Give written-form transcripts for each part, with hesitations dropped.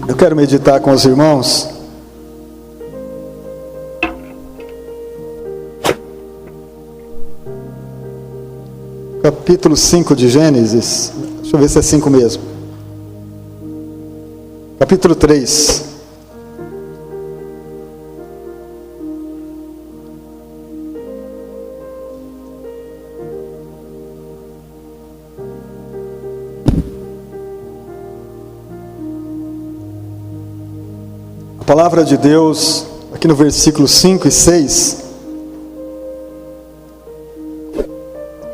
Eu quero meditar com os irmãos capítulo 5 de Gênesis. Deixa eu ver se é 5 mesmo. Capítulo 3. A palavra de Deus, aqui no versículo 5 e 6,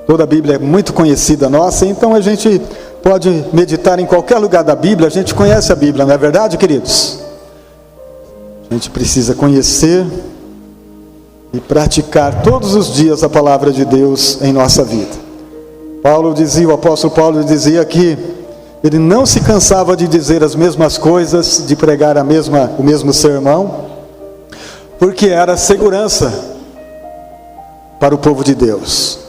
toda a Bíblia é muito conhecida nossa, então a gente pode meditar em qualquer lugar da Bíblia, a gente conhece a Bíblia, não é verdade, queridos? A gente precisa conhecer e praticar todos os dias a palavra de Deus em nossa vida. O apóstolo Paulo dizia que ele não se cansava de dizer as mesmas coisas, de pregar o mesmo sermão, porque era segurança para o povo de Deus.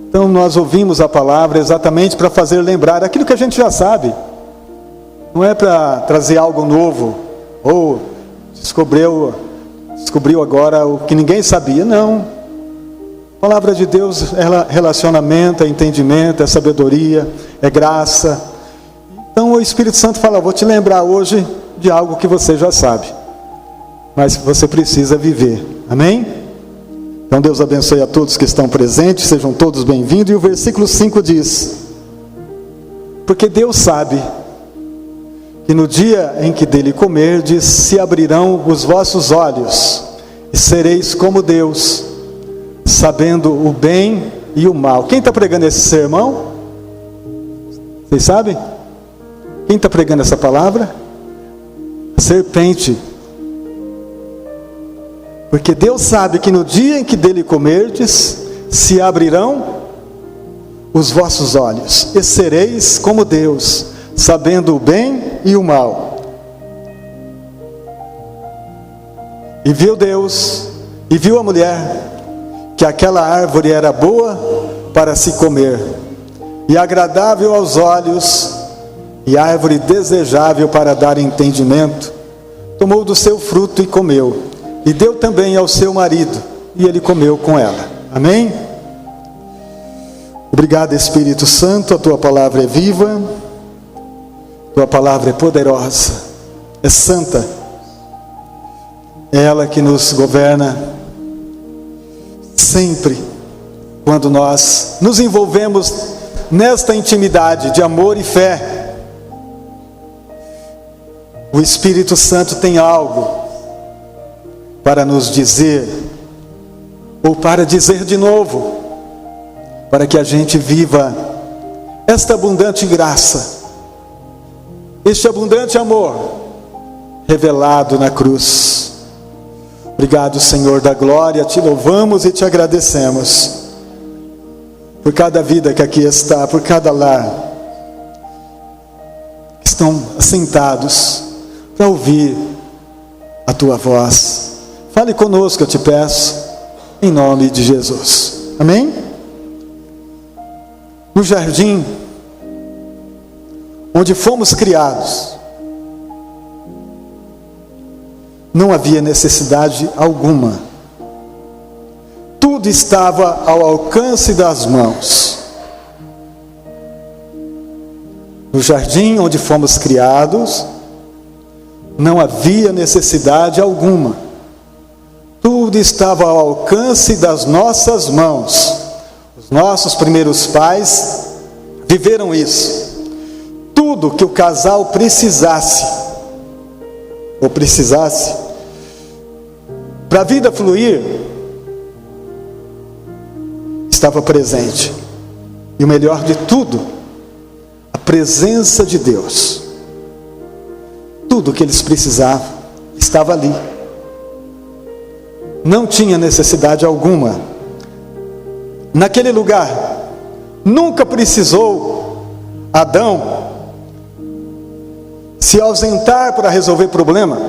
Então nós ouvimos a palavra exatamente para fazer lembrar aquilo que a gente já sabe. Não é para trazer algo novo, ou descobriu agora o que ninguém sabia, não. A palavra de Deus é relacionamento, é entendimento, é sabedoria, é graça. Então o Espírito Santo fala, vou te lembrar hoje de algo que você já sabe, mas você precisa viver, amém? Então Deus abençoe a todos que estão presentes, sejam todos bem-vindos. E o versículo 5 diz, porque Deus sabe que no dia em que dele comerdes, se abrirão os vossos olhos, e sereis como Deus, sabendo o bem e o mal. Quem está pregando esse sermão? Vocês sabem? Quem está pregando essa palavra? A serpente. Porque Deus sabe que no dia em que dele comerdes, se abrirão os vossos olhos, e sereis como Deus, sabendo o bem e o mal. E viu Deus, e viu a mulher, que aquela árvore era boa para se comer, e agradável aos olhos, e árvore desejável para dar entendimento. Tomou do seu fruto e comeu, e deu também ao seu marido, e ele comeu com ela. Amém? Obrigado, Espírito Santo, a tua palavra é viva, tua palavra é poderosa, é santa, é ela que nos governa sempre, quando nós nos envolvemos nesta intimidade de amor e fé. O Espírito Santo tem algo para nos dizer, ou para dizer de novo, para que a gente viva esta abundante graça, este abundante amor, revelado na cruz. Obrigado, Senhor da glória, te louvamos e te agradecemos, por cada vida que aqui está, por cada lar, que estão assentados, para ouvir a tua voz. Fale conosco, eu te peço, em nome de Jesus. Amém? No jardim, onde fomos criados, não havia necessidade alguma. Tudo estava ao alcance das mãos. No jardim onde fomos criados, não havia necessidade alguma. Tudo estava ao alcance das nossas mãos. Os nossos primeiros pais viveram isso. Tudo que o casal precisasse, para a vida fluir, estava presente. E o melhor de tudo, a presença de Deus. Tudo o que eles precisavam estava ali. Não tinha necessidade alguma. Naquele lugar, nunca precisou Adão se ausentar para resolver problema.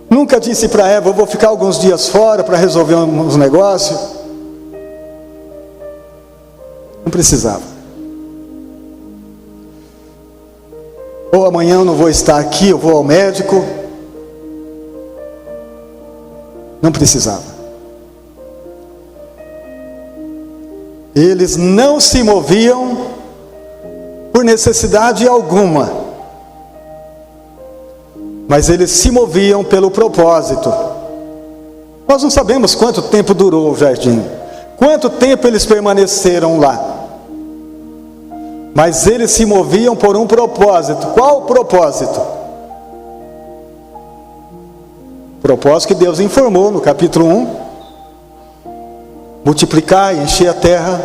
Nunca disse para Eva, eu vou ficar alguns dias fora para resolver uns negócios. Não precisava. Ou amanhã eu não vou estar aqui, eu vou ao médico. Não precisava. Eles não se moviam por necessidade alguma, mas eles se moviam pelo propósito. Nós não sabemos quanto tempo durou o jardim, quanto tempo eles permaneceram lá, mas eles se moviam por um propósito. Qual o propósito? O propósito que Deus informou no capítulo 1: multiplicar e encher a terra.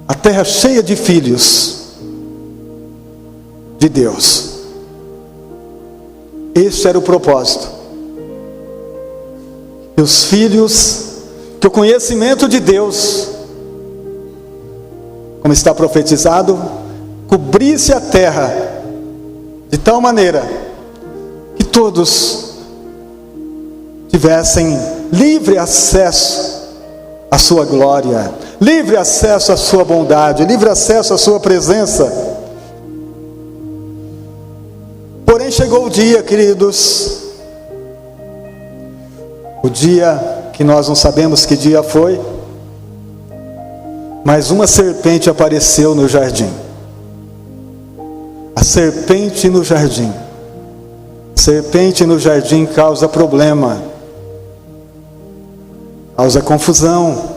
A terra cheia de filhos de Deus. Este era o propósito. Que os filhos, que o conhecimento de Deus, como está profetizado, cobrisse a terra de tal maneira que todos tivessem livre acesso à sua glória, livre acesso à sua bondade, livre acesso à sua presença. Porém chegou o dia, queridos, o dia que nós não sabemos que dia foi, mas uma serpente apareceu no jardim. A serpente no jardim. Serpente no jardim causa problema, causa confusão,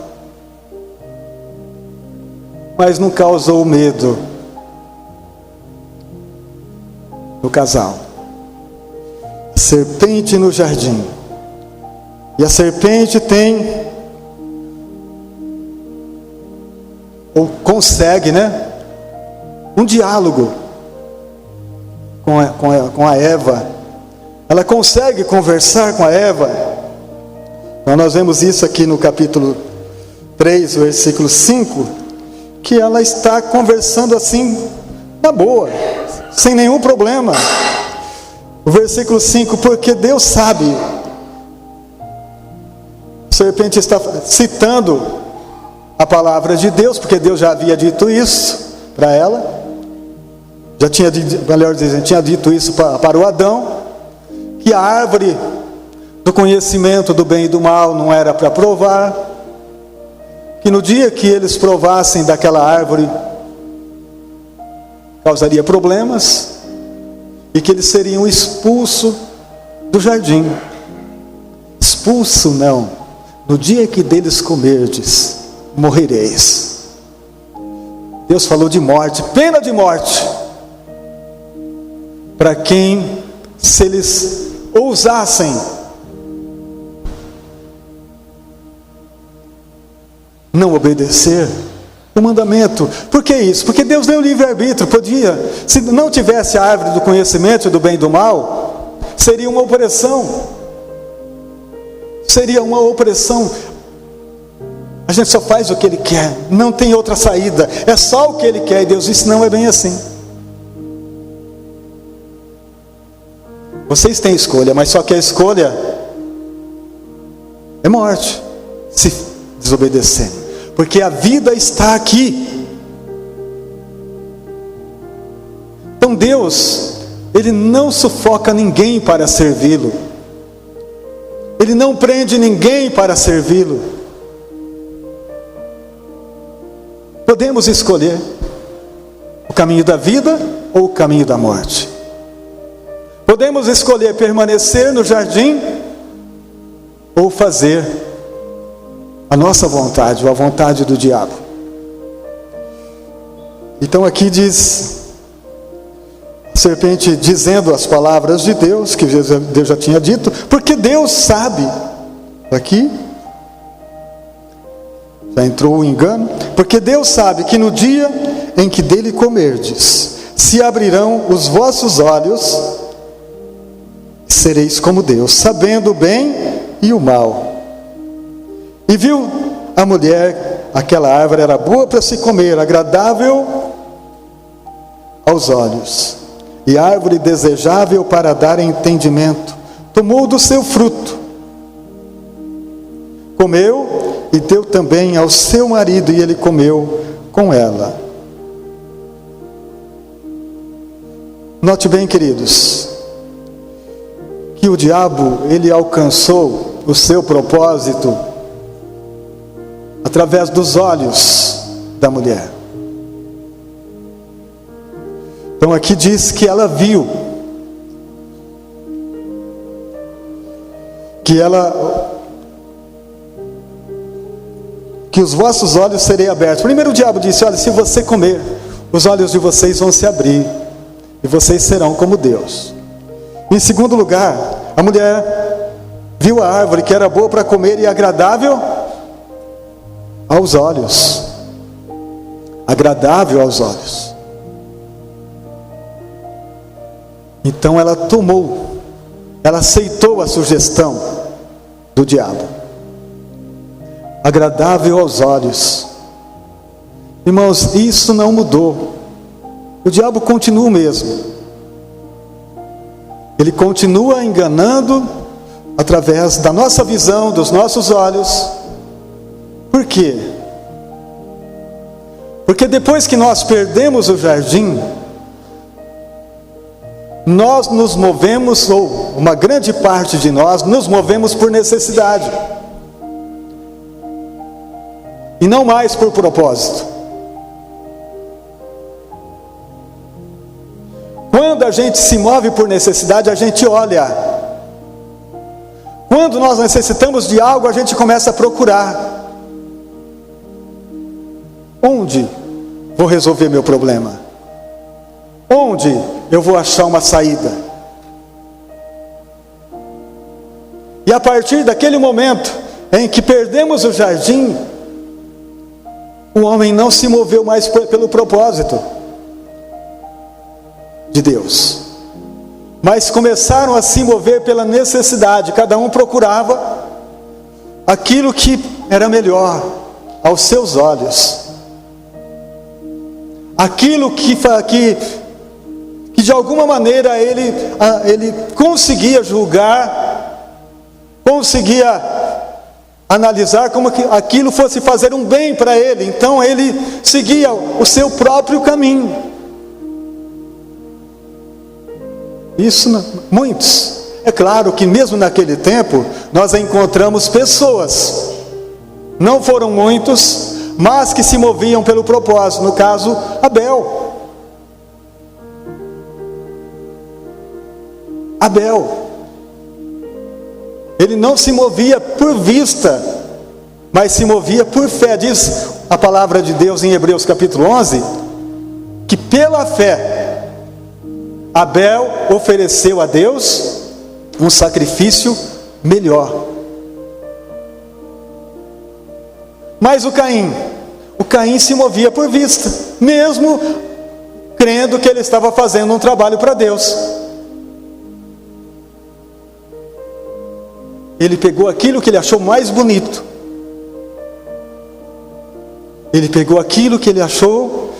mas não causou medo no casal. Serpente no jardim. E a serpente tem, ou consegue, um diálogo com a Eva. Ela consegue conversar com a Eva. Então nós vemos isso aqui no capítulo 3, versículo 5, que ela está conversando assim, na boa, sem nenhum problema. O versículo 5, porque Deus sabe. A serpente está citando a palavra de Deus, porque Deus já havia dito isso para ela. Já tinha, melhor dizendo, tinha dito isso para o Adão, que a árvore do conhecimento do bem e do mal não era para provar, que no dia que eles provassem daquela árvore, causaria problemas, e que eles seriam expulsos do jardim. Expulso não, no dia que deles comerdes, morrereis. Deus falou de morte, pena de morte, para quem, se eles ousassem não obedecer o mandamento. Por que isso? Porque Deus deu livre-arbítrio. Podia, se não tivesse a árvore do conhecimento do bem e do mal, seria uma opressão. Seria uma opressão. A gente só faz o que Ele quer, não tem outra saída, é só o que Ele quer. E Deus disse: não é bem assim. Vocês têm escolha, mas só que a escolha é morte, se desobedecerem, porque a vida está aqui. Então Deus, Ele não sufoca ninguém para servi-lo, Ele não prende ninguém para servi-lo. Podemos escolher o caminho da vida ou o caminho da morte. Podemos escolher permanecer no jardim ou fazer a nossa vontade, ou a vontade do diabo. Então aqui diz a serpente dizendo as palavras de Deus, que Deus já tinha dito, porque Deus sabe, aqui já entrou o engano, porque Deus sabe que no dia em que dele comerdes, se abrirão os vossos olhos, sereis como Deus, sabendo o bem e o mal. E viu a mulher, aquela árvore era boa para se comer, agradável aos olhos, e árvore desejável para dar entendimento. Tomou do seu fruto comeu e deu também ao seu marido, e ele comeu com ela. Note bem, queridos, que o diabo, ele alcançou o seu propósito através dos olhos da mulher. Então aqui diz que ela viu, que os vossos olhos serem abertos. Primeiro o diabo disse: olha, se você comer, os olhos de vocês vão se abrir e vocês serão como Deus. Em segundo lugar, a mulher viu a árvore que era boa para comer e agradável aos olhos. Agradável aos olhos. Então ela tomou, ela aceitou a sugestão do diabo. Agradável aos olhos. Irmãos, isso não mudou. O diabo continua o mesmo. Ele continua enganando através da nossa visão, dos nossos olhos. Por quê? Porque depois que nós perdemos o jardim, nós nos movemos, ou uma grande parte de nós, nos movemos por necessidade. E não mais por propósito. Quando a gente se move por necessidade, a gente olha. Quando nós necessitamos de algo, a gente começa a procurar. Onde vou resolver meu problema? Onde eu vou achar uma saída? E a partir daquele momento em que perdemos o jardim, o homem não se moveu mais pelo propósito de Deus, mas começaram a se mover pela necessidade. Cada um procurava aquilo que era melhor aos seus olhos, aquilo que de alguma maneira ele conseguia julgar, conseguia analisar como que aquilo fosse fazer um bem para ele. Então ele seguia o seu próprio caminho. Isso, muitos. É claro que mesmo naquele tempo nós encontramos pessoas, não foram muitos, mas que se moviam pelo propósito. No caso, Abel. Ele não se movia por vista, mas se movia por fé. Diz a palavra de Deus em Hebreus capítulo 11, que pela fé, Abel ofereceu a Deus um sacrifício melhor. Mas o Caim se movia por vista, mesmo crendo que ele estava fazendo um trabalho para Deus. Ele pegou aquilo que ele achou mais bonito. Ele pegou aquilo que ele achou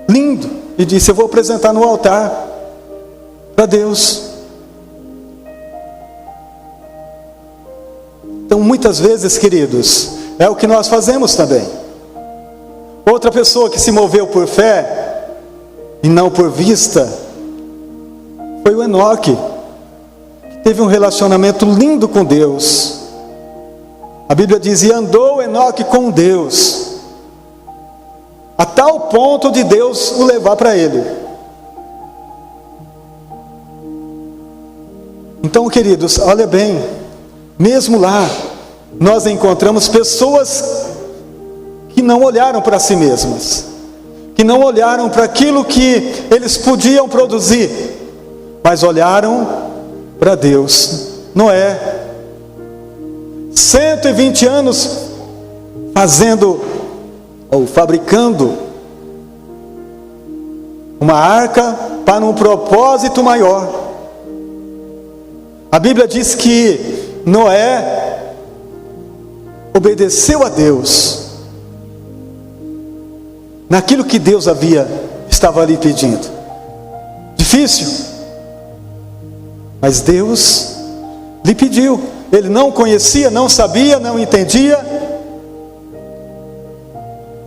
lindo e disse: eu vou apresentar no altar para Deus. Então muitas vezes, queridos, é o que nós fazemos também. Outra pessoa que se moveu por fé e não por vista foi o Enoque. Teve um relacionamento lindo com Deus. A Bíblia diz: e andou Enoque com Deus, a tal ponto de Deus o levar para ele. Então, queridos, olha bem, mesmo lá, nós encontramos pessoas que não olharam para si mesmas, que não olharam para aquilo que eles podiam produzir, mas olharam para Deus. Noé, 120 anos fazendo ou fabricando uma arca para um propósito maior. A Bíblia diz que Noé obedeceu a Deus naquilo que Deus estava ali pedindo. Difícil, mas Deus lhe pediu. ele não conhecia, não sabia, não entendia,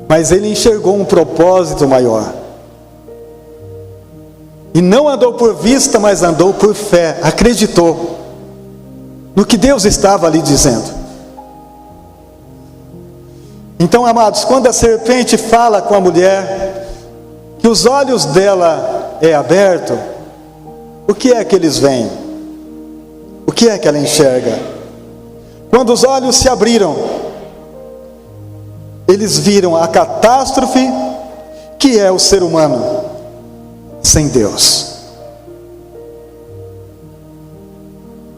mas ele enxergou um propósito maior. E não andou por vista, mas andou por fé, acreditou no que Deus estava ali dizendo. Então, amados, quando a serpente fala com a mulher, que os olhos dela é aberto, o que é que eles veem? O que é que ela enxerga? Quando os olhos se abriram, eles viram a catástrofe que é o ser humano sem Deus.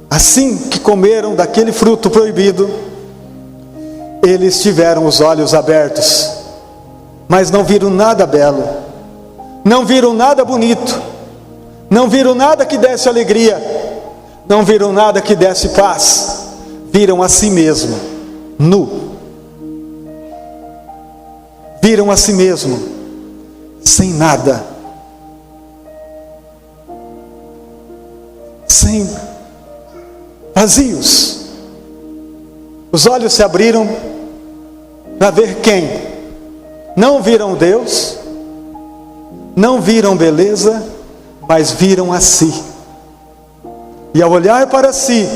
Assim que comeram daquele fruto proibido, eles tiveram os olhos abertos, mas não viram nada belo, não viram nada bonito, não viram nada que desse alegria, não viram nada que desse paz, viram a si mesmo, nu. Viram a si mesmo, sem nada, sem vazios. Os olhos se abriram para ver quem? Não viram Deus, não viram beleza, mas viram a si. E ao olhar para si,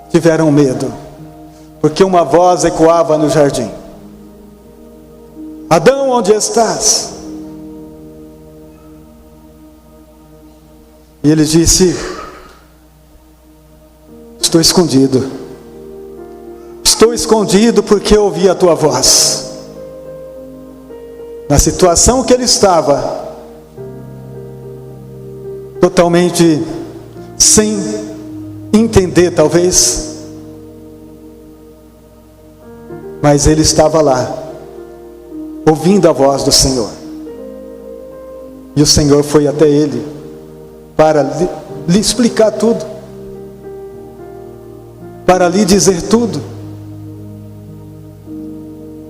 tiveram medo, porque uma voz ecoava no jardim: Adão, onde estás? E ele disse: estou escondido. Estou escondido porque ouvi a tua voz. Na situação que ele estava, totalmente sem entender talvez, mas ele estava lá, ouvindo a voz do Senhor. E o Senhor foi até ele para lhe explicar tudo, para lhe dizer tudo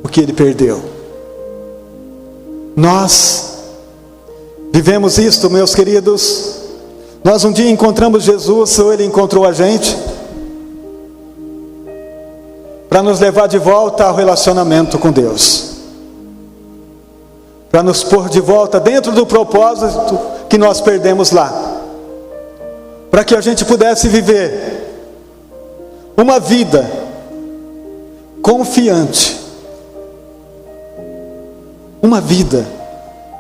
o que ele perdeu. Nós vivemos isto, meus queridos. Nós um dia encontramos Jesus, ou ele encontrou a gente, para nos levar de volta ao relacionamento com Deus, para nos pôr de volta dentro do propósito que nós perdemos lá, para que a gente pudesse viver uma vida confiante, uma vida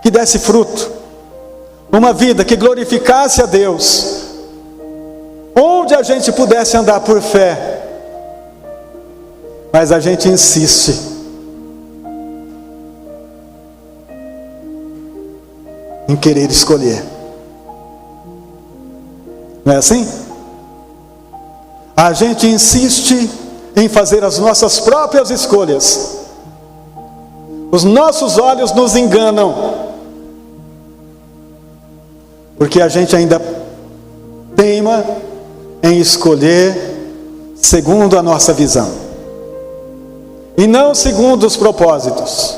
que desse fruto, uma vida que glorificasse a Deus, onde a gente pudesse andar por fé, mas a gente insiste em querer escolher. Não é assim? A gente insiste em fazer as nossas próprias escolhas. Os nossos olhos nos enganam, porque a gente ainda teima em escolher segundo a nossa visão, e não segundo os propósitos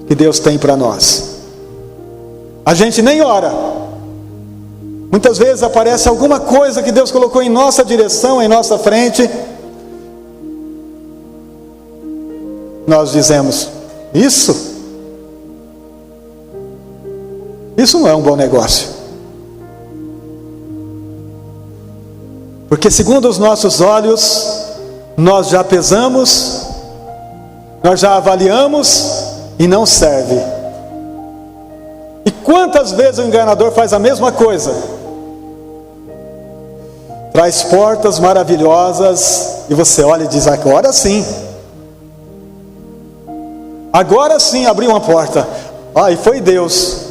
que Deus tem para nós. A gente nem ora. Muitas vezes aparece alguma coisa que Deus colocou em nossa direção, em nossa frente. Nós dizemos: isso não é um bom negócio. Porque segundo os nossos olhos, nós já pesamos, nós já avaliamos e não serve. E quantas vezes o enganador faz a mesma coisa? Traz portas maravilhosas e você olha e diz: agora sim. Agora sim abriu uma porta. E foi Deus.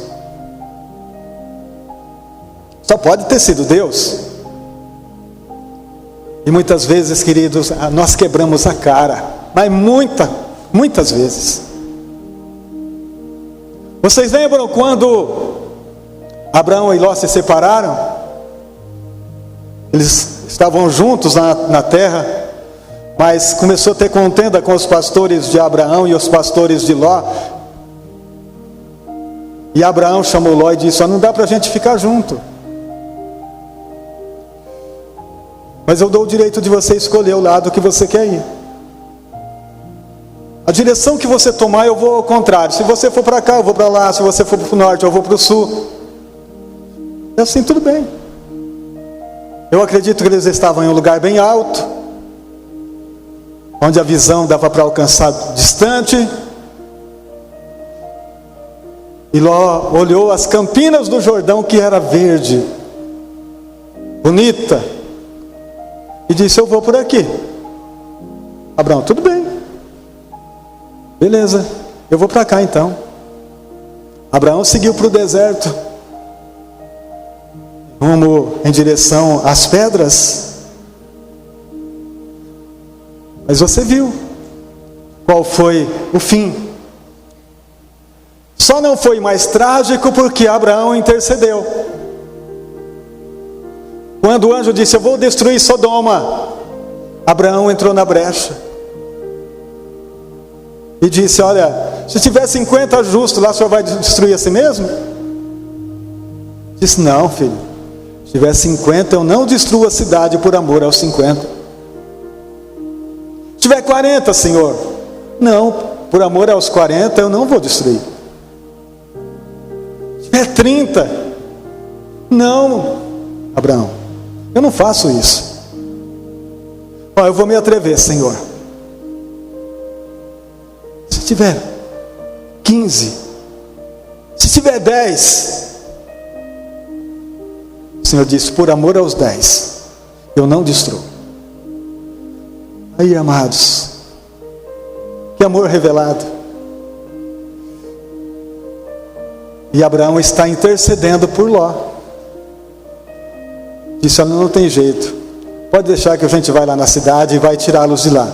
Só pode ter sido Deus. E muitas vezes, queridos, nós quebramos a cara. Mas muitas vezes. Vocês lembram quando Abraão e Ló se separaram? Eles estavam juntos na terra, mas começou a ter contenda com os pastores de Abraão e os pastores de Ló. E Abraão chamou Ló e disse: não dá para a gente ficar junto. Mas eu dou o direito de você escolher o lado que você quer ir. A direção que você tomar, eu vou ao contrário. Se você for para cá, eu vou para lá. Se você for para o norte, eu vou para o sul. É assim, tudo bem. Eu acredito que eles estavam em um lugar bem alto, onde a visão dava para alcançar distante. E Ló olhou as campinas do Jordão, que era verde, bonita, e disse: eu vou por aqui. Abraão: tudo bem, beleza, eu vou para cá então. Abraão seguiu para o deserto, rumo em direção às pedras. Mas você viu qual foi o fim. Só não foi mais trágico porque Abraão intercedeu. Quando o anjo disse: eu vou destruir Sodoma, Abraão entrou na brecha e disse: olha, se tiver 50 justos lá, o senhor vai destruir a si mesmo? Disse: não, filho, se tiver 50, eu não destruo a cidade por amor aos 50. Se tiver 40, senhor, não, por amor aos 40 eu não vou destruir. Se tiver 30, não, Abraão, eu não faço isso. Eu vou me atrever, senhor. Se tiver 15, se tiver 10, o Senhor disse: por amor aos 10, eu não destruo. Aí, amados, que amor revelado. E Abraão está intercedendo por Ló. Disse: olha, não tem jeito, pode deixar que a gente vai lá na cidade e vai tirá-los de lá.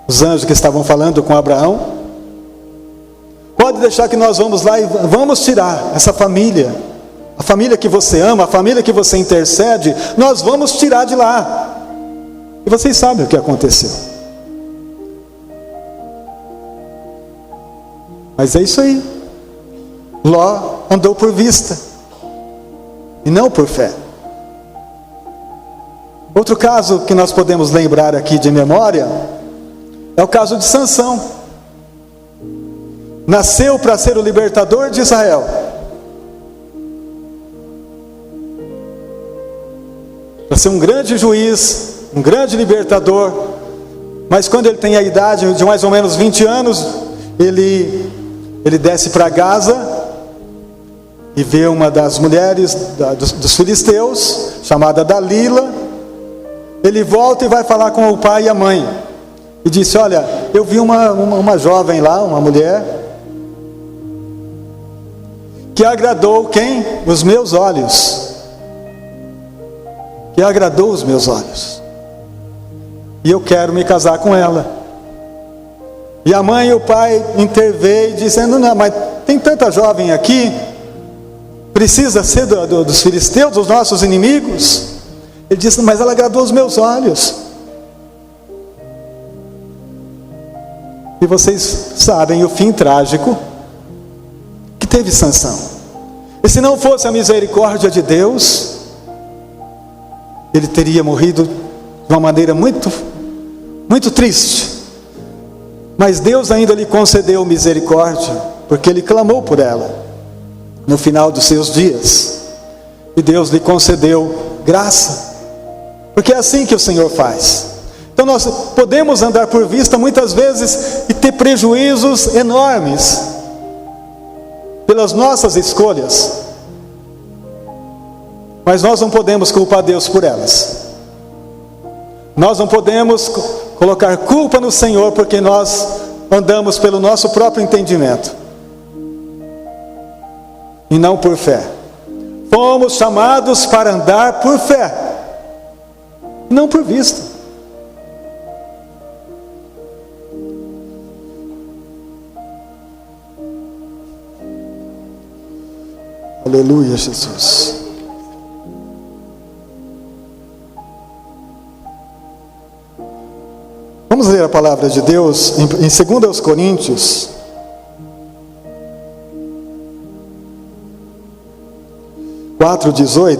Os anjos que estavam falando com Abraão: pode deixar que nós vamos lá e vamos tirar essa família, a família que você ama, a família que você intercede, nós vamos tirar de lá. E vocês sabem o que aconteceu. Mas é isso aí. Ló andou por vista e não por fé. Outro caso que nós podemos lembrar aqui de memória é o caso de Sansão. Nasceu para ser o libertador de Israel. Para ser um grande juiz, um grande libertador. Mas quando ele tem a idade de mais ou menos 20 anos, ele desce para Gaza e vê uma das mulheres dos filisteus, chamada Dalila. Ele volta e vai falar com o pai e a mãe. E disse: olha, eu vi uma jovem lá, uma mulher, que agradou quem? Os meus olhos. Que agradou os meus olhos. E eu quero me casar com ela. E a mãe e o pai interveem, dizendo: não, mas tem tanta jovem aqui, precisa ser dos filisteus, dos nossos inimigos? Ele disse: mas ela agradou os meus olhos. E vocês sabem o fim trágico que teve Sansão. E se não fosse a misericórdia de Deus, ele teria morrido de uma maneira muito, muito triste. Mas Deus ainda lhe concedeu misericórdia, porque ele clamou por ela no final dos seus dias. E Deus lhe concedeu graça, porque é assim que o Senhor faz. Então nós podemos andar por vista muitas vezes e ter prejuízos enormes pelas nossas escolhas, mas nós não podemos culpar Deus por elas. Nós não podemos colocar culpa no Senhor, porque nós andamos pelo nosso próprio entendimento e não por fé. Fomos chamados para andar por fé, não por vista. Aleluia, Jesus. Vamos ler a palavra de Deus em 2 Coríntios, (4:18).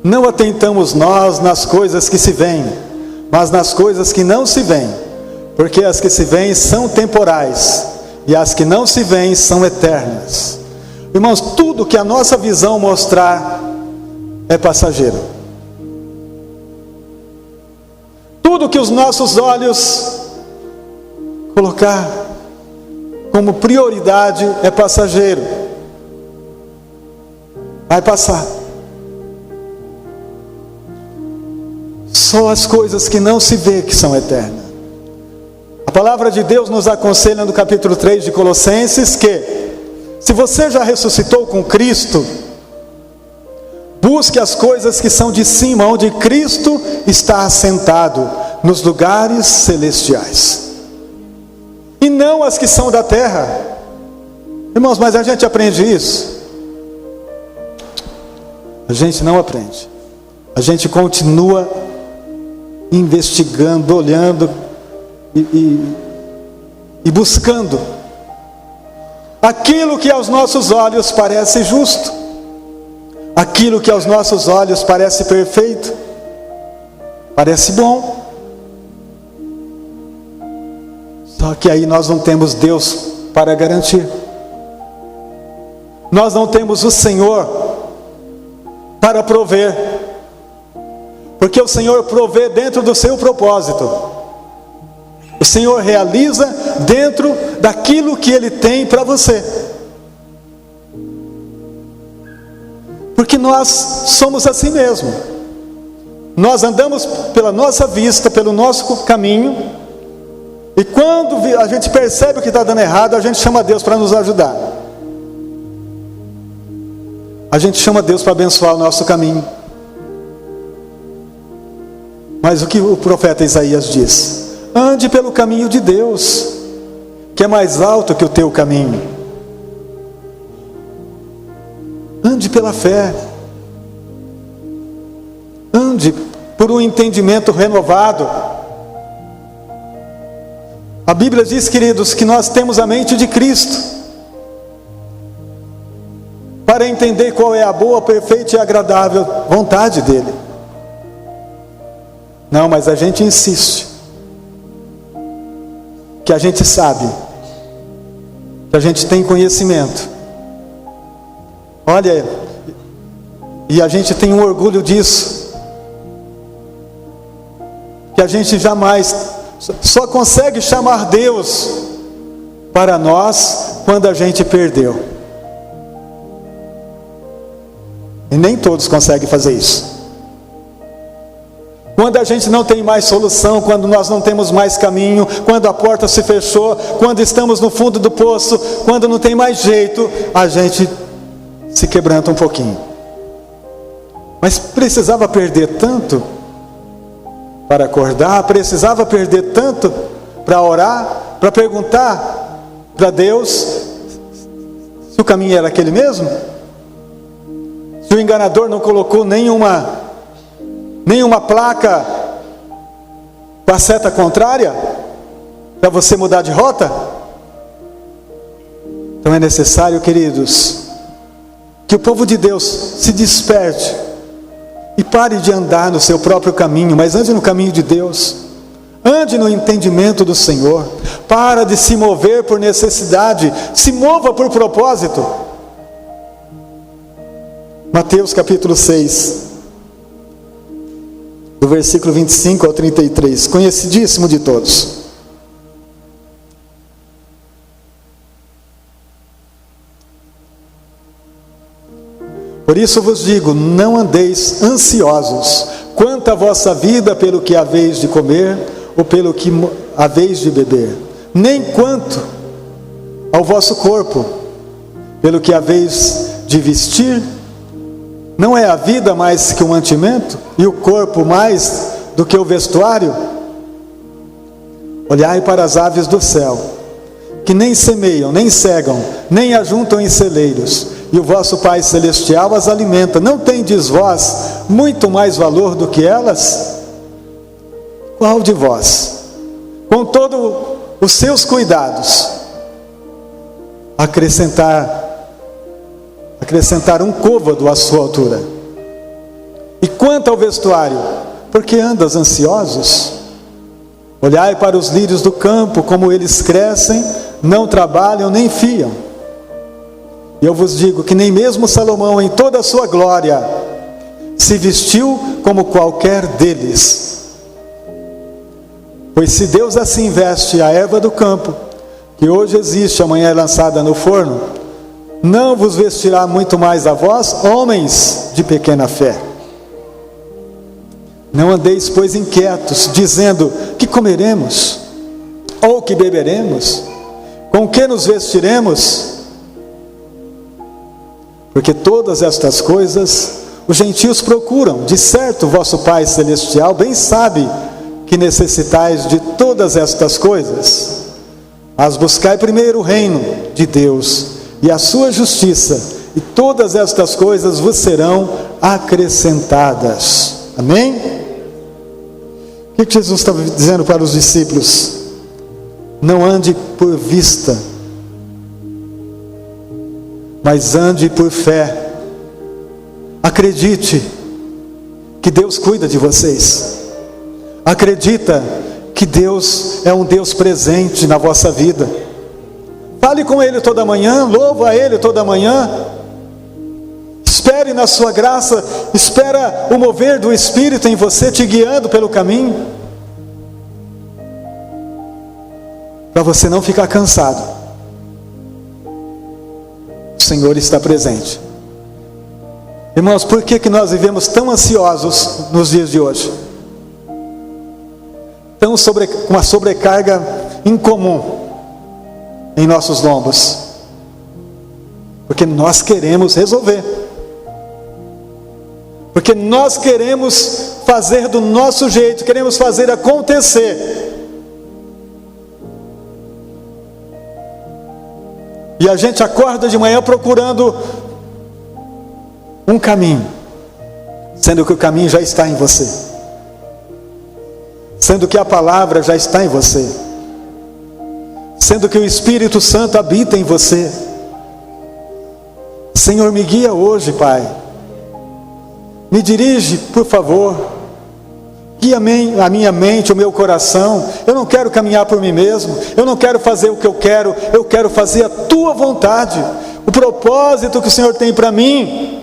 Não atentamos nós nas coisas que se veem, mas nas coisas que não se veem, porque as que se veem são temporais, e as que não se veem são eternas. Irmãos, tudo que a nossa visão mostrar é passageiro. Tudo que os nossos olhos colocar como prioridade é passageiro. Vai passar. Só as coisas que não se vê que são eternas. A palavra de Deus nos aconselha no capítulo 3 de Colossenses que, se você já ressuscitou com Cristo, busque as coisas que são de cima, onde Cristo está assentado, nos lugares celestiais, e não as que são da terra. Irmãos, mas a gente aprende isso? A gente não aprende. A gente continua investigando, olhando e buscando aquilo que aos nossos olhos parece justo, aquilo que aos nossos olhos parece perfeito, parece bom. Só que aí nós não temos Deus para garantir. Nós não temos o Senhor para prover. Porque o Senhor provê dentro do seu propósito. O Senhor realiza dentro daquilo que Ele tem para você. Porque nós somos assim mesmo. Nós andamos pela nossa vista, pelo nosso caminho, e quando a gente percebe o que está dando errado, a gente chama Deus para nos ajudar. A gente chama Deus para abençoar o nosso caminho. Mas o que o profeta Isaías diz? Ande pelo caminho de Deus, que é mais alto que o teu caminho. Ande pela fé. Ande por um entendimento renovado. A Bíblia diz, queridos, que nós temos a mente de Cristo, para entender qual é a boa, perfeita e agradável vontade dEle. Não, mas a gente insiste, que a gente sabe, que a gente tem conhecimento. Olha, e a gente tem um orgulho disso, que a gente jamais só consegue chamar Deus para nós quando a gente perdeu. E nem todos conseguem fazer isso. Quando a gente não tem mais solução, quando nós não temos mais caminho, quando a porta se fechou, quando estamos no fundo do poço, quando não tem mais jeito, a gente se quebranta um pouquinho. Mas precisava perder tanto para acordar? Precisava perder tanto para orar, para perguntar para Deus se o caminho era aquele mesmo? Se o enganador não colocou nenhuma placa com a seta contrária para você mudar de rota? Então é necessário, queridos, que o povo de Deus se desperte e pare de andar no seu próprio caminho, mas ande no caminho de Deus. Ande no entendimento do Senhor. Para de se mover por necessidade, se mova por propósito. Mateus capítulo 6, do versículo 25 ao 33, conhecidíssimo de todos. Por isso vos digo, não andeis ansiosos quanto à vossa vida pelo que haveis de comer ou pelo que haveis de beber, nem quanto ao vosso corpo pelo que haveis de vestir. Não é a vida mais que o mantimento e o corpo mais do que o vestuário? Olhai para as aves do céu, que nem semeiam, nem cegam, nem ajuntam em celeiros, e o vosso Pai Celestial as alimenta. Não tendes vós muito mais valor do que elas? Qual de vós, com todos os seus cuidados, acrescentar um côvado à sua altura? E quanto ao vestuário, por que andas ansiosos? Olhai para os lírios do campo, como eles crescem, não trabalham nem fiam. E eu vos digo que nem mesmo Salomão, em toda a sua glória, se vestiu como qualquer deles. Pois se Deus assim veste a erva do campo, que hoje existe, amanhã é lançada no forno, não vos vestirá muito mais a vós, homens de pequena fé. Não andeis, pois, inquietos, dizendo: que comeremos? Ou que beberemos? Com que nos vestiremos? Porque todas estas coisas os gentios procuram. De certo, vosso Pai Celestial bem sabe que necessitais de todas estas coisas. Mas buscai primeiro o reino de Deus e a sua justiça, e todas estas coisas vos serão acrescentadas. Amém? O que Jesus estava dizendo para os discípulos? Não ande por vista, mas ande por fé. Acredite que Deus cuida de vocês. Acredita que Deus é um Deus presente na vossa vida. Fale com Ele toda manhã, louva a Ele toda manhã. Espere na sua graça, espera o mover do Espírito em você, te guiando pelo caminho, para você não ficar cansado. O Senhor está presente. Irmãos, por que nós vivemos tão ansiosos nos dias de hoje? Com uma sobrecarga incomum em nossos lombos. Porque nós queremos resolver. Porque nós queremos fazer do nosso jeito, queremos fazer acontecer. E a gente acorda de manhã procurando um caminho, sendo que o caminho já está em você, sendo que a palavra já está em você, sendo que o Espírito Santo habita em você. Senhor, me guia hoje, Pai. Me dirige, por favor. Guia a minha mente, o meu coração. Eu não quero caminhar por mim mesmo. Eu não quero fazer o que eu quero fazer a Tua vontade. O propósito que o Senhor tem para mim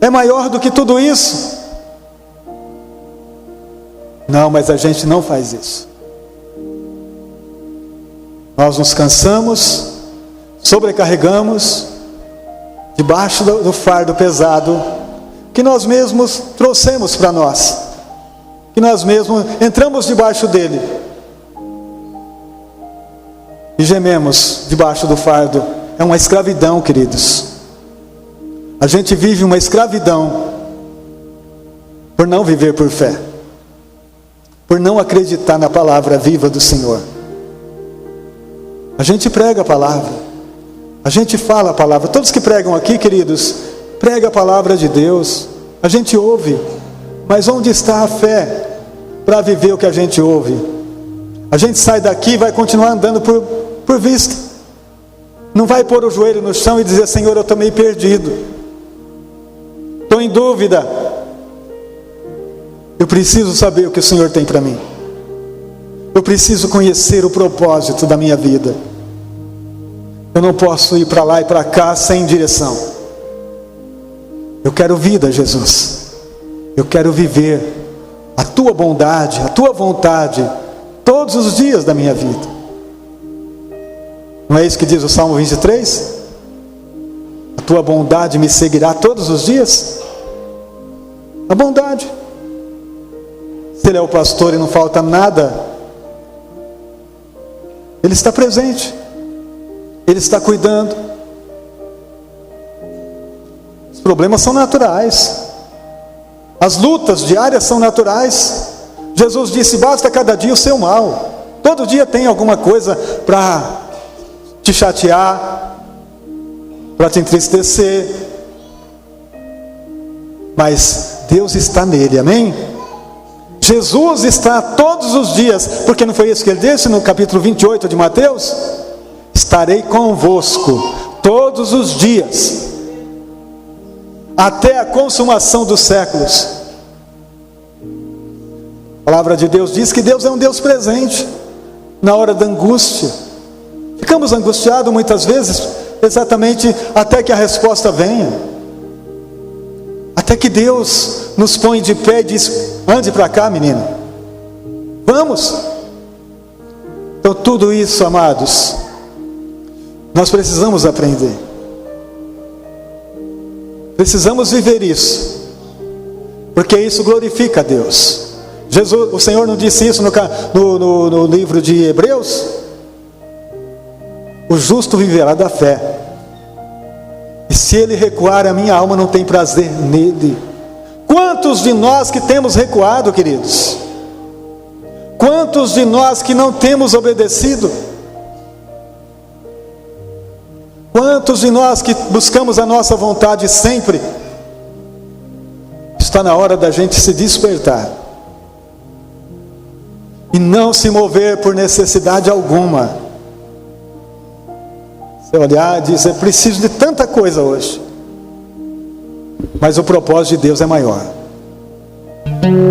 é maior do que tudo isso. Não, mas a gente não faz isso. Nós nos cansamos, sobrecarregamos, debaixo do fardo pesado que nós mesmos trouxemos para nós, que nós mesmos entramos debaixo dele e gememos debaixo do fardo. É uma escravidão, queridos. A gente vive uma escravidão por não viver por fé, por não acreditar na palavra viva do Senhor. A gente prega a palavra, a gente fala a palavra. Todos que pregam aqui, queridos, prega a palavra de Deus. A gente ouve, mas onde está a fé para viver o que a gente ouve? A gente sai daqui e vai continuar andando por vista. Não vai pôr o joelho no chão e dizer: Senhor, eu estou meio perdido, estou em dúvida, eu preciso saber o que o Senhor tem para mim. Eu preciso conhecer o propósito da minha vida. Eu não posso ir para lá e para cá sem direção. Eu quero vida, Jesus. Eu quero viver a Tua bondade, a Tua vontade, todos os dias da minha vida. Não é isso que diz o Salmo 23? A Tua bondade me seguirá todos os dias. A bondade. Se Ele é o pastor e não falta nada, Ele está presente. Ele está cuidando. Os problemas são naturais. As lutas diárias são naturais. Jesus disse: basta cada dia o seu mal. Todo dia tem alguma coisa para te chatear, para te entristecer. Mas Deus está nele, amém? Jesus está todos os dias, porque não foi isso que Ele disse no capítulo 28 de Mateus? Estarei convosco todos os dias, até a consumação dos séculos. A palavra de Deus diz que Deus é um Deus presente na hora da angústia. Ficamos angustiados muitas vezes, exatamente até que a resposta venha, até que Deus nos põe de pé e diz: ande para cá, menino, vamos. Então tudo isso, amados, nós precisamos aprender, precisamos viver isso, porque isso glorifica a Deus. Jesus, o Senhor não disse isso no livro de Hebreus? O justo viverá da fé, e se ele recuar, a minha alma não tem prazer nele. Quantos de nós que temos recuado, queridos? Quantos de nós que não temos obedecido? Quantos de nós que buscamos a nossa vontade sempre? Está na hora da gente se despertar e não se mover por necessidade alguma. Você olhar e dizer: preciso de tanta coisa hoje, mas o propósito de Deus é maior.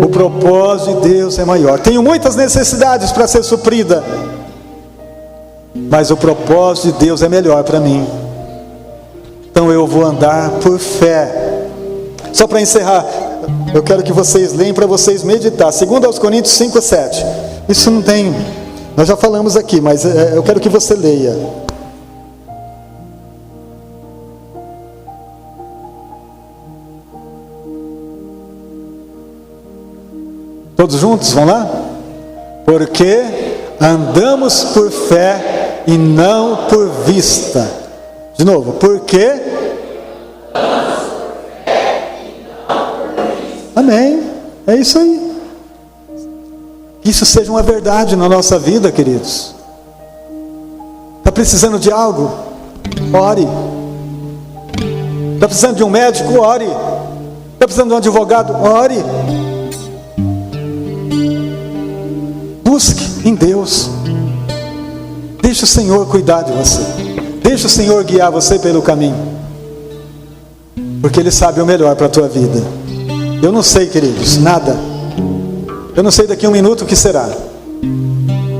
O propósito de Deus é maior. Tenho muitas necessidades para ser suprida, mas o propósito de Deus é melhor para mim. Então eu vou andar por fé. Só para encerrar, eu quero que vocês leiam para vocês meditar. 2 Coríntios 5:7. Isso não tem, nós já falamos aqui, mas eu quero que você leia. Todos juntos, vamos lá? Porque andamos por fé e não por vista. De novo, porque andamos por fé e não por vista. Amém, é isso aí. Que isso seja uma verdade na nossa vida, queridos. Está precisando de algo? Ore. Está precisando de um médico? Ore. Está precisando de um advogado? Ore. Busque em Deus. Deixe o Senhor cuidar de você. Deixe o Senhor guiar você pelo caminho, porque Ele sabe o melhor para a tua vida. Eu não sei, queridos, nada. Eu não sei daqui a um minuto o que será,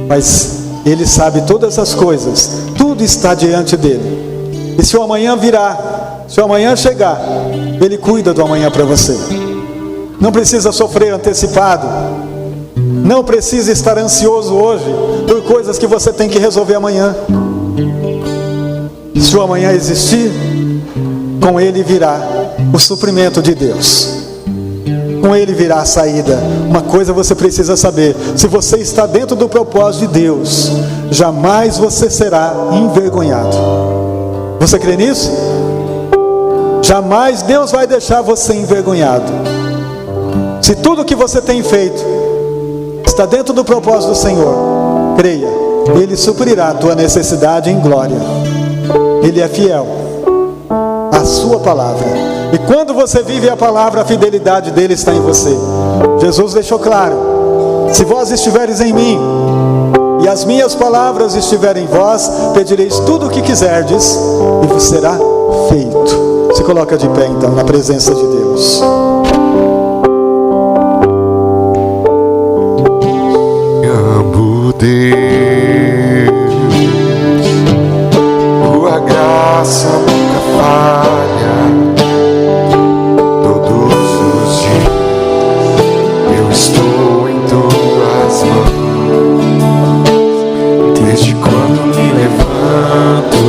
mas Ele sabe todas as coisas. Tudo está diante dEle. E se o amanhã virá, se o amanhã chegar, Ele cuida do amanhã para você. Não precisa sofrer antecipado. Não precisa estar ansioso hoje por coisas que você tem que resolver amanhã. Se o amanhã existir, com ele virá o suprimento de Deus. Com ele virá a saída. Uma coisa você precisa saber: se você está dentro do propósito de Deus, jamais você será envergonhado. Você crê nisso? Jamais Deus vai deixar você envergonhado. Se tudo que você tem feito está dentro do propósito do Senhor, creia, Ele suprirá a tua necessidade em glória. Ele é fiel à sua palavra. E quando você vive a palavra, a fidelidade dele está em você. Jesus deixou claro: se vós estiveres em mim e as minhas palavras estiverem em vós, pedireis tudo o que quiserdes e vos será feito. Se coloca de pé então na presença de Deus. Deus, tua graça nunca falha. Todos os dias eu estou em tuas mãos. Desde quando me levanto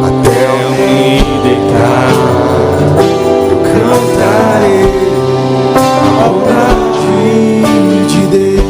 até eu me deitar, eu cantarei a bondade de Deus.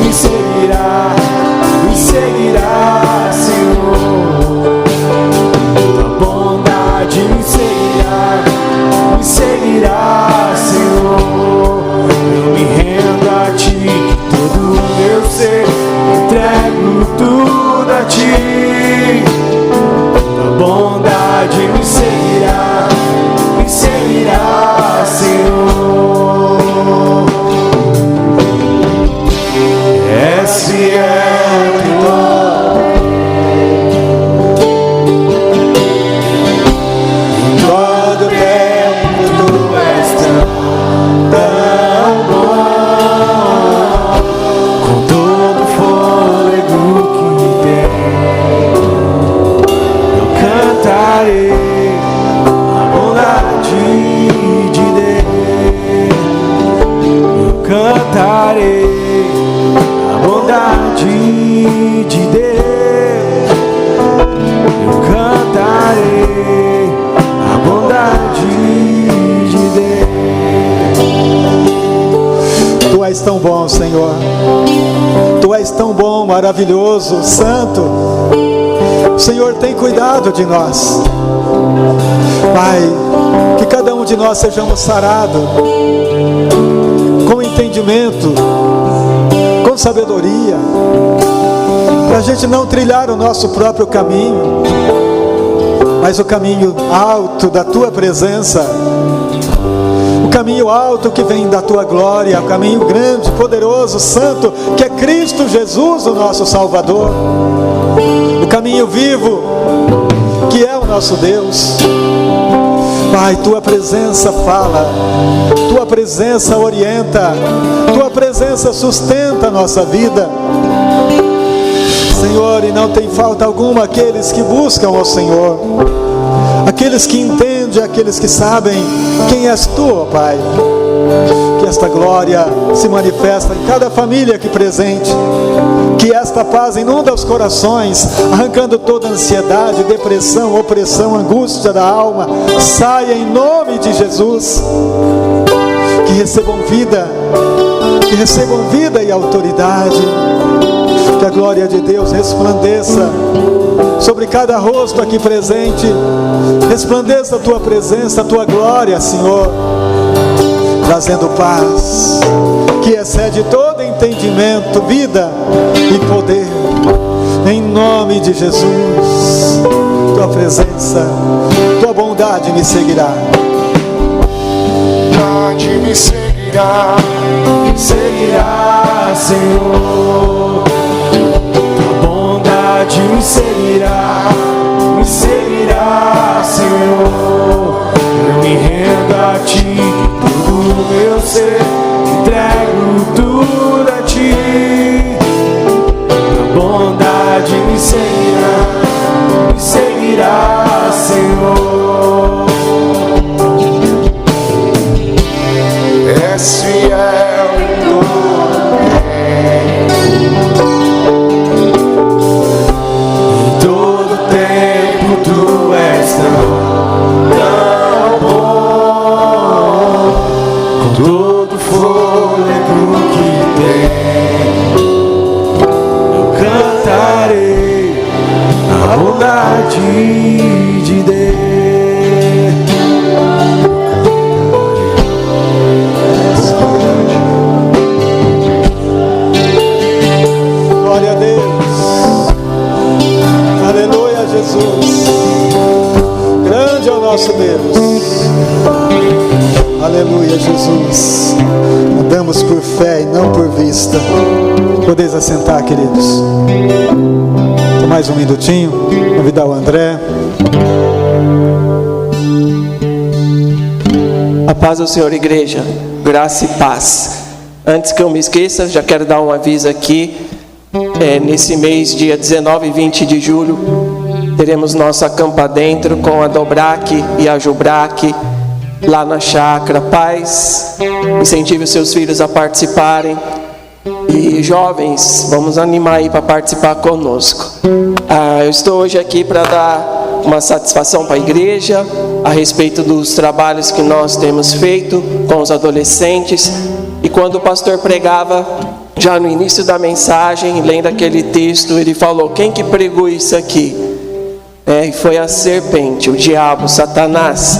me seguirá, Senhor. Tua bondade me seguirá, Senhor. Eu me rendo a Ti, todo o meu ser, entrego tudo a Ti. Tua bondade me seguirá, Senhor. És fiel em todo tempo, Tu és tão bom, com todo fôlego que tenho, eu cantarei a bondade de Deus. Eu cantarei a bondade de Deus. Eu cantarei a bondade de Deus. Tu és tão bom, Senhor. Tu és tão bom, maravilhoso, santo. O Senhor tem cuidado de nós. Pai, que cada um de nós sejamos sarados com entendimento, com sabedoria, para a gente não trilhar o nosso próprio caminho, mas o caminho alto da Tua presença, o caminho alto que vem da Tua glória, o caminho grande, poderoso, santo, que é Cristo Jesus, o nosso Salvador, o caminho vivo, que é o nosso Deus. Pai, Tua presença fala, Tua presença orienta, Tua presença sustenta a nossa vida, Senhor. E não tem falta alguma aqueles que buscam ao Senhor, aqueles que entendem, aqueles que sabem quem és Tu, ó Pai. Que esta glória se manifesta em cada família aqui presente, que esta paz inunda os corações, arrancando toda ansiedade, depressão, opressão, angústia da alma, saia em nome de Jesus. Que recebam vida e autoridade, que a glória de Deus resplandeça sobre cada rosto aqui presente, resplandeça a Tua presença, a Tua glória, Senhor, trazendo paz, que excede todo entendimento, vida e poder, em nome de Jesus. Tua presença, Tua bondade me seguirá. Bondade me seguirá, Senhor. Tua bondade me seguirá, Senhor. Eu me rendo a Ti, todo o meu ser, entrego tudo a Ti. Tua bondade me seguirá, Senhor. És fiel em todo tempo, Tu és tão bom, com todo fôlego que tenho, eu cantarei a bondade de Deus. Glória a Deus, aleluia, Jesus. Grande é o nosso Deus, aleluia, Jesus. Andamos por fé e não por vista. Podeis assentar, queridos. Tem mais um minutinho, convidar o André. A paz do Senhor, igreja, graça e paz. Antes que eu me esqueça, já quero dar um aviso aqui. Nesse mês, dia 19 e 20 de julho, teremos nosso acampa dentro com a Dobrac e a Jubrac lá na chácara. Pais, incentive os seus filhos a participarem. E jovens, vamos animar aí para participar conosco. Eu estou hoje aqui para dar uma satisfação para a igreja a respeito dos trabalhos que nós temos feito com os adolescentes. E quando o pastor pregava, já no início da mensagem, lendo aquele texto, ele falou: quem que pregou isso aqui? E foi a serpente, o diabo, Satanás.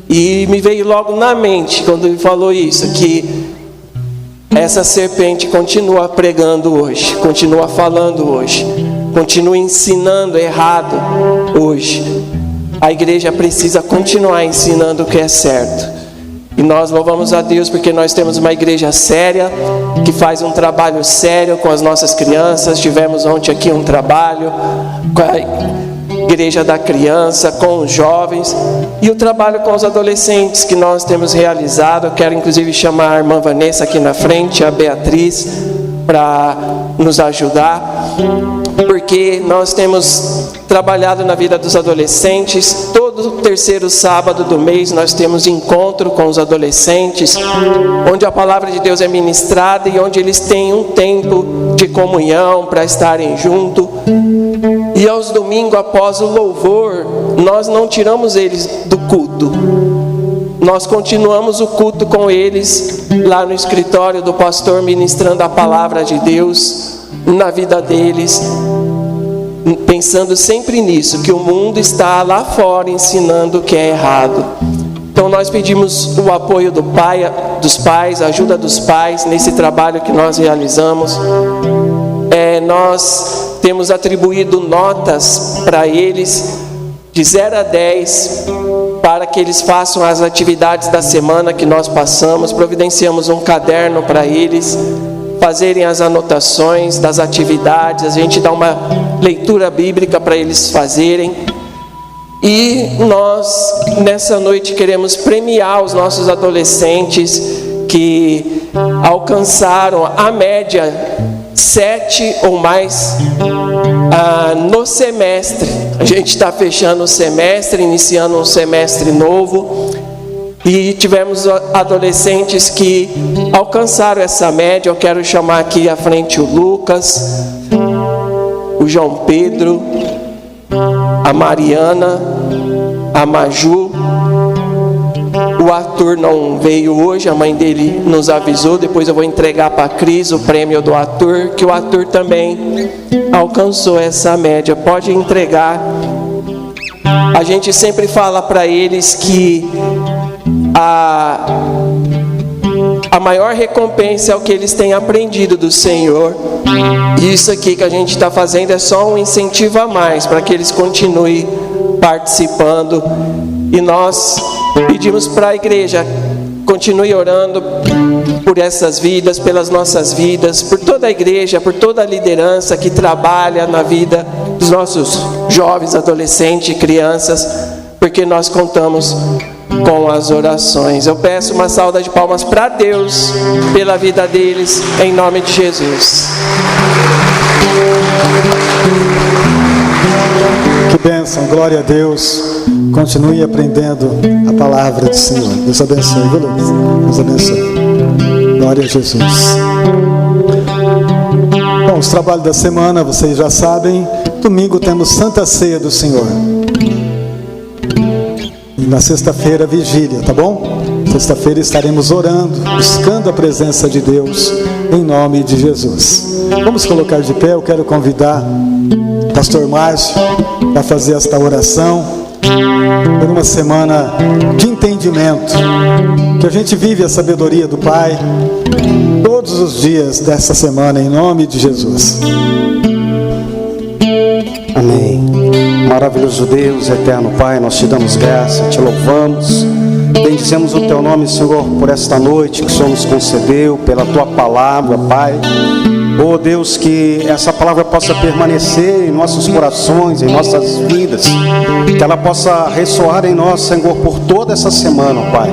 E me veio logo na mente, quando ele falou isso, que essa serpente continua pregando hoje, continua falando hoje, continua ensinando errado hoje. A igreja precisa continuar ensinando o que é certo. E nós louvamos a Deus porque nós temos uma igreja séria, que faz um trabalho sério com as nossas crianças. Tivemos ontem aqui um trabalho com a igreja da criança, com os jovens, e o trabalho com os adolescentes que nós temos realizado. Eu quero inclusive chamar a irmã Vanessa aqui na frente, a Beatriz, para nos ajudar, porque nós temos trabalhado na vida dos adolescentes. Todo terceiro sábado do mês nós temos encontro com os adolescentes, onde a palavra de Deus é ministrada e onde eles têm um tempo de comunhão para estarem juntos. E aos domingos, após o louvor, nós não tiramos eles do culto. Nós continuamos o culto com eles lá no escritório do pastor, ministrando a palavra de Deus na vida deles, pensando sempre nisso, que o mundo está lá fora ensinando o que é errado. Então nós pedimos o apoio dos pais, a ajuda dos pais nesse trabalho que nós realizamos. Nós temos atribuído notas para eles de 0 a 10, para que eles façam as atividades da semana que nós passamos. Providenciamos um caderno para eles fazerem as anotações das atividades. A gente dá uma leitura bíblica para eles fazerem. E nós, nessa noite, queremos premiar os nossos adolescentes que alcançaram a média 7 ou mais no semestre. A gente está fechando o semestre, iniciando um semestre novo, e tivemos adolescentes que alcançaram essa média. Eu quero chamar aqui à frente o Lucas, o João Pedro, a Mariana, a Maju. O Arthur não veio hoje, a mãe dele nos avisou. Depois eu vou entregar para a Cris o prêmio do Arthur, que o Arthur também alcançou essa média. Pode entregar. A gente sempre fala para eles que a maior recompensa é o que eles têm aprendido do Senhor. E isso aqui que a gente está fazendo é só um incentivo a mais para que eles continuem participando. E nós pedimos para a igreja: continue orando por essas vidas, pelas nossas vidas, por toda a igreja, por toda a liderança que trabalha na vida dos nossos jovens, adolescentes e crianças, porque nós contamos com as orações. Eu peço uma salva de palmas para Deus pela vida deles, em nome de Jesus. Que bênção, glória a Deus. Continue aprendendo a palavra do Senhor. Deus abençoe, viu, Lucas? Deus abençoe. Glória a Jesus. Bom, os trabalhos da semana, vocês já sabem. Domingo temos Santa Ceia do Senhor. E na sexta-feira, vigília, tá bom? Sexta-feira estaremos orando, buscando a presença de Deus, em nome de Jesus. Vamos colocar de pé. Eu quero convidar o pastor Márcio para fazer esta oração por uma semana de entendimento, que a gente vive a sabedoria do Pai todos os dias dessa semana, em nome de Jesus. Amém. Maravilhoso Deus, eterno Pai, nós te damos graça, te louvamos, bendizemos o teu nome, Senhor, por esta noite que o Senhor nos concedeu, pela tua palavra, Pai. Oh Deus, que essa palavra possa permanecer em nossos corações, em nossas vidas, que ela possa ressoar em nós, Senhor, por toda essa semana, Pai.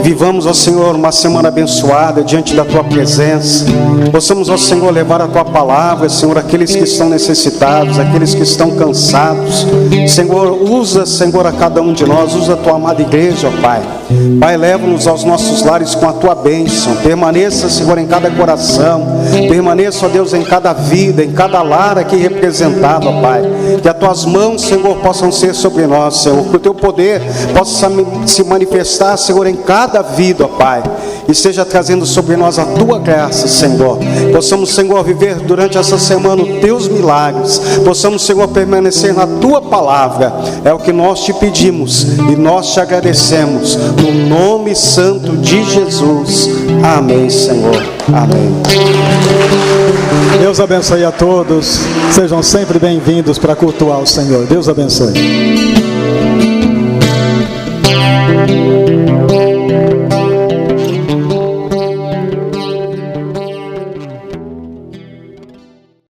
Vivamos, ó Senhor, uma semana abençoada diante da tua presença. Possamos, ó Senhor, levar a tua palavra, Senhor, aqueles que estão necessitados, aqueles que estão cansados. Senhor, usa, Senhor, a cada um de nós, usa a tua amada igreja, ó Pai. Pai, leva-nos aos nossos lares com a tua bênção. Permaneça, Senhor, em cada coração. Permaneça, ó Deus, em cada vida, em cada lar aqui representado, ó Pai. Que as tuas mãos, Senhor, possam ser sobre nós, Senhor. Que o teu poder possa se manifestar, Senhor, em cada vida, ó Pai. esteja trazendo sobre nós a tua graça, Senhor. Possamos, Senhor, viver durante essa semana os teus milagres. Possamos, Senhor, permanecer na tua palavra. É o que nós te pedimos e nós te agradecemos, no nome santo de Jesus. Amém, Senhor. Amém. Deus abençoe a todos. Sejam sempre bem-vindos para cultuar o Senhor. Deus abençoe.